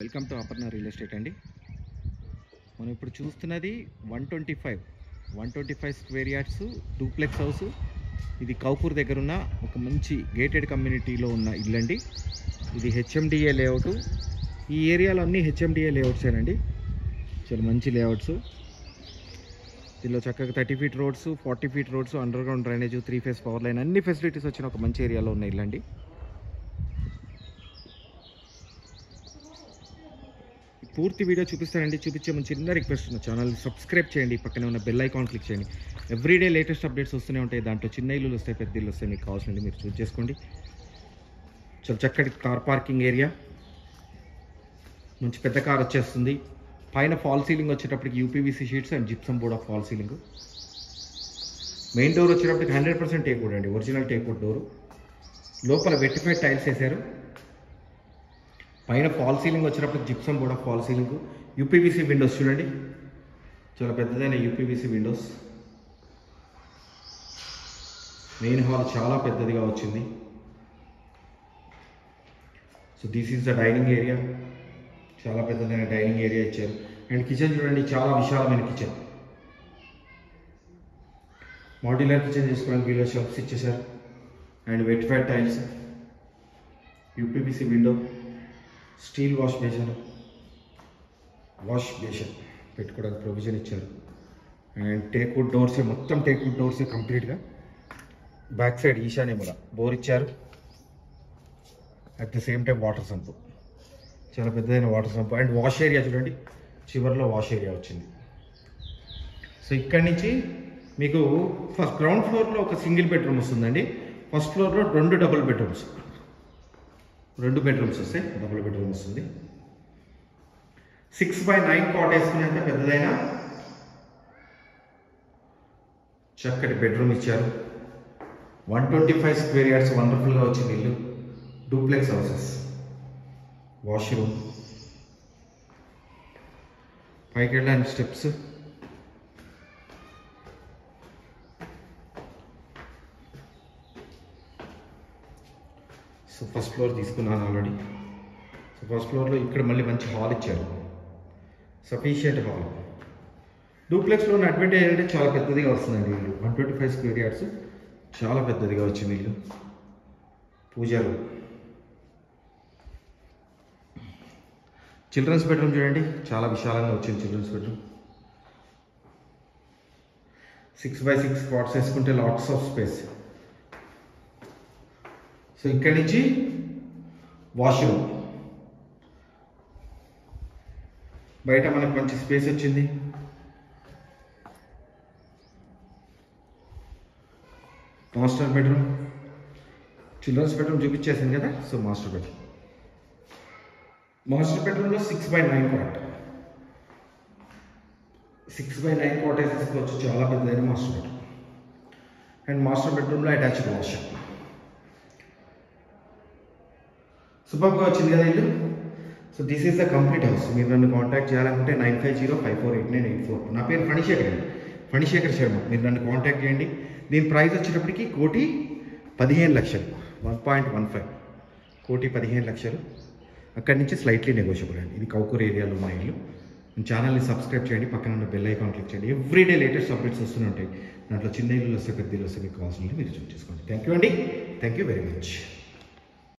Welcome to Aparna real estate అండి. మనం ఇప్పుడు చూస్తున్నది 125 స్క్వేర్ యార్డ్స్ డూప్లెక్స్ హౌస్. ఇది కౌకూర్ దగ్గర ఉన్న ఒక మంచి గేటెడ్ కమ్యూనిటీలో ఉన్న ఇల్లు అండి. ఇది హెచ్ఎండిఏ లేఅవుట్. ఈ ఏరియాలో అన్ని హెచ్ఎండిఏ లేఅవుట్స్ అండి. చాలా మంచి లేఅవుట్స్. దీనిలో చక్కగా 30 feet roads, 40 feet roads, under ground drainage, 3 phase power line, అన్ని ఫెసిలిటీస్ వచ్చిన ఒక మంచి ఏరియాలో ఉన్న ఇల్లు అండి. పూర్తి వీడియో చూపిస్తానండి. చూపించే ముందు చిన్న రిక్వెస్ట్, ఉన్న ఛానల్ సబ్స్క్రైబ్ చేయండి, పక్కనే ఉన్న బెల్ ఐకాన్ క్లిక్ చేయండి. ఎవ్రీడే లేటెస్ట్ అప్డేట్స్ వస్తూనే ఉంటాయి. దాంట్లో చిన్న ఇల్లులు వస్తాయి, పెద్ద ఇల్లు వస్తాయి. మీకు కావాల్సింది మీరు చూస్ చేసుకోండి. చాలా చక్కటి కార్ పార్కింగ్ ఏరియా, మంచి పెద్ద కార్ వచ్చేస్తుంది. పైన ఫాల్ సీలింగ్ వచ్చేటప్పటికి UPVC sheets and gypsum board of fall ceiling. Main door వచ్చేటప్పటికి 100% టేక్వుడ్ అండి, ఒరిజినల్ టేక్వుడ్ డోరు. లోపల వెట్టిఫైడ్ టైల్స్ వేశారు. పైన ఫాల్ సీలింగ్ వచ్చినప్పుడు gypsum board of fall ceiling. UPVC Windows చూడండి, చాలా పెద్దదైన యూపీవీసీ విండోస్. మెయిన్ హాల్ చాలా పెద్దదిగా వచ్చింది. So this is the dining area. చాలా పెద్దదైన డైనింగ్ ఏరియా ఇచ్చారు. అండ్ కిచెన్ చూడండి, చాలా విశాలమైన కిచెన్. మాడ్యులర్ కిచెన్ చేసుకోవడానికి వీళ్ళ షెల్ఫ్స్ ఇచ్చేసారు. And vitrified tiles, UPVC window, steel wash basin పెట్టుకోవడానికి ప్రొవిజన్ ఇచ్చారు. అండ్ టేక్వుడ్ డోర్సే, మొత్తం టేక్వుడ్ డోర్సే కంప్లీట్గా. బ్యాక్ సైడ్ ఈశాన్య మూల బోర్ ఇచ్చారు. At the same time water sump, చాలా పెద్దదైన water sump. And wash area చూడండి, చివరిలో వాష్ ఏరియా వచ్చింది. సో ఇక్కడి నుంచి మీకు ఫస్ట్ గ్రౌండ్ ఫ్లోర్లో ఒక సింగిల్ బెడ్రూమ్ వస్తుందండి. ఫస్ట్ ఫ్లోర్లో 2 డబుల్ బెడ్రూమ్స్, 2 బెడ్రూమ్స్ వస్తాయి. డబుల్ బెడ్రూమ్ వస్తుంది. 6x9 కాట్ వేసుకునేంత పెద్దదైన చక్కటి బెడ్రూమ్ ఇచ్చారు. 125 స్క్వేర్ యార్డ్స్ వండర్ఫుల్గా వచ్చింది ఇల్లు. Duplex houses. వాష్రూమ్, పైకి వెళ్ళడానికి స్టెప్స్. సో ఫస్ట్ ఫ్లోర్ తీసుకున్నాను ఆల్రెడీ. సో ఫస్ట్ ఫ్లోర్లో ఇక్కడ మళ్ళీ మంచి హాల్ ఇచ్చారు, సఫిషియంట్ హాల్. డూప్లెక్స్లో ఉన్న అడ్వాంటేజ్ ఏంటంటే చాలా పెద్దదిగా వస్తుందండి ఇల్లు. 125 స్క్వేర్ యార్డ్స్, చాలా పెద్దదిగా వచ్చింది ఇల్లు. పూజా రూమ్. చిల్డ్రన్స్ బెడ్రూమ్ చూడండి, చాలా విశాలంగా వచ్చింది చిల్డ్రన్స్ బెడ్రూమ్. 6x6 కాట్స్ వేసుకుంటే లాట్స్ ఆఫ్ స్పేస్. సో ఇక్కడి నుంచి వాష్రూమ్. బయట మనకు మంచి స్పేస్ వచ్చింది. Master bedroom. చిల్డ్రన్స్ బెడ్రూమ్ చూపించేసింది కదా. So master bedroom. మాస్టర్ బెడ్రూమ్లో 6x9 కాట్, 6x9 కాట్ వేసేసుకోవచ్చు. చాలా పెద్దదైన మాస్టర్ బెడ్రూమ్. అండ్ మాస్టర్ బెడ్రూమ్లో అటాచ్డ్ వాష్. సూపర్గా వచ్చింది కదా ఇల్లు. So this is the complete house. మీరు నన్ను కాంటాక్ట్ చేయాలనుకుంటే 9505489884. నా పేరు ఫణిశేఖర్ అండి, ఫణిశేఖర్ శర్మ. మీరు నన్ను కాంటాక్ట్ చేయండి. దీని ప్రైస్ వచ్చేటప్పటికి 1,15,00,000, 1.15, 1,15,00,000. అక్కడి నుంచి స్లైట్లీ నెగోషియబుల్ అండి. ఇది కౌకూర్ ఏరియాలో ఉన్న ఇల్లు. ఛానల్ని సబ్స్క్రైబ్ చేయండి, పక్కన ఉన్న బెల్ ఐకాన్ క్లిక్ చేయండి. ఎవ్రీడే లేటెస్ట్ అప్డేట్స్ వస్తూనే ఉంటాయి. దాంట్లో చిన్న ఇల్లు వస్తే, పెద్ద ఇల్లు వస్తే, మీకు కావాల్సింది మీరు చూస్ చేసుకోండి. థ్యాంక్ యూ అండి. Thank you very much.